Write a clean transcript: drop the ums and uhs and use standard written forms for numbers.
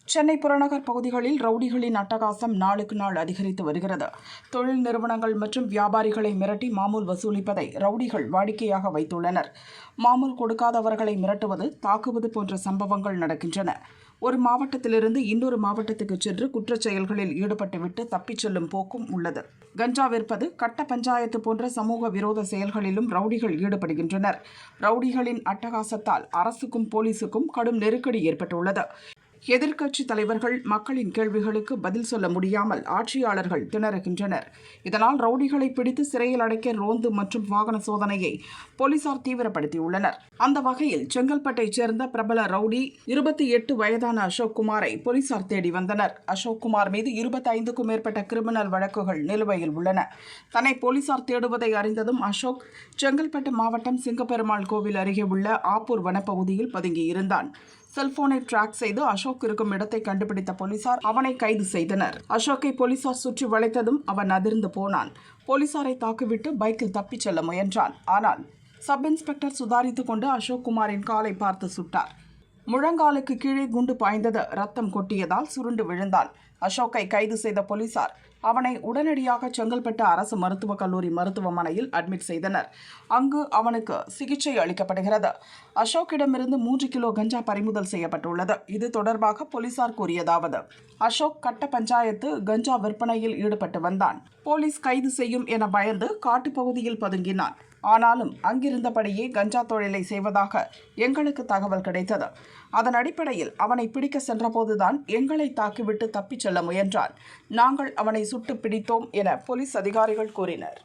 சென்னை புறநகர் பகுதிகளில் ரவுடிகளின் அட்டகாசம் நாளுக்கு நாள் அதிகரித்து வருகிறது. தொழில் நிறுவனங்கள் மற்றும் வியாபாரிகளை மிரட்டி மாமூல் வசூலிப்பதை ரவுடிகள் வாடிக்கையாக வைத்துள்ளனர். மாமூல் கொடுக்காதவர்களை மிரட்டுவது, தாக்குவது போன்ற சம்பவங்கள் நடக்கின்றன. ஒரு மாவட்டத்திலிருந்து இன்னொரு மாவட்டத்துக்கு சென்று குற்றச் செயல்களில் ஈடுபட்டுவிட்டு தப்பிச் செல்லும் போக்கும் உள்ளது. கஞ்சா விற்பது, கட்ட பஞ்சாயத்து போன்ற சமூக விரோத செயல்களிலும் ரவுடிகள் ஈடுபடுகின்றனர். ரவுடிகளின் அட்டகாசத்தால் அரசுக்கும் போலீசுக்கும் கடும் நெருக்கடி ஏற்பட்டுள்ளது. எதிர்க்கட்சித் தலைவர்கள் மக்களின் கேள்விகளுக்கு பதில் சொல்ல முடியாமல் ஆட்சியாளர்கள் திணறுகின்றனர். இதனால் ரவுடிகளை பிடித்து சிறையில் அடைக்க ரோந்து மற்றும் வாகன சோதனையை போலீசார் தீவிரப்படுத்தியுள்ளனர். அந்த வகையில் செங்கல்பட்டைச் சேர்ந்த பிரபல ரவுடி 28 வயதான அசோக் குமாரை போலீசார் தேடி வந்தனர். அசோக் குமார் மீது 25க்கும் மேற்பட்ட கிரிமினல் வழக்குகள் நிலுவையில் உள்ளன. தன்னை போலீசார் தேடுவதை அறிந்ததும் அசோக் செங்கல்பட்டு மாவட்டம் சிங்கப்பெருமாள் கோவில் அருகே உள்ள ஆப்பூர் வனப்பகுதியில் பதுங்கியிருந்தான். செல்போனை டிராக் செய்து அசோக் இருக்கும் இடத்தை கண்டுபிடித்த போலீசார் அவனை கைது செய்தனர். அசோக்கை போலீசார் சுற்றி வளைத்ததும் அவன் அதிர்ந்து போனான். போலீசாரை தாக்கிவிட்டு பைக்கில் தப்பிச் செல்ல முயன்றான். ஆனால் சப் இன்ஸ்பெக்டர் சுதாரித்துக் கொண்டு அசோக் குமாரின் காலை பார்த்து சுட்டார். முழங்காலுக்கு கீழே குண்டு பாய்ந்தது. ரத்தம் கொட்டியதால் சுருண்டு விழுந்தான். அசோக்கை கைது செய்த போலீசார் அவனை உடனடியாக செங்கல்பட்டு அரசு மருத்துவக் கல்லூரி மருத்துவமனையில் அட்மிட் செய்தனர். அங்கு அவனுக்கு சிகிச்சை அளிக்கப்படுகிறது. அசோக்கிடமிருந்து 3 கிலோ கஞ்சா பறிமுதல் செய்யப்பட்டுள்ளது. இது தொடர்பாக போலீசார் கூறியதாவது: அசோக் கட்ட பஞ்சாயத்து கஞ்சா விற்பனையில் ஈடுபட்டு வந்தான். போலீஸ் கைது செய்யும் என பயந்து காட்டுப்பகுதியில் பதுங்கினான். ஆனாலும் அங்கிருந்தபடியே கஞ்சா தொழிலை செய்வதாக எங்களுக்கு தகவல் கிடைத்தது. அதன் அடிப்படையில் அவனை பிடிக்க சென்றபோதுதான் எங்களை தாக்கிவிட்டு தப்பிச் செல்ல முயன்றான். நாங்கள் அவனை சுட்டு பிடித்தோம் என போலீஸ் அதிகாரிகள் கூறினர்.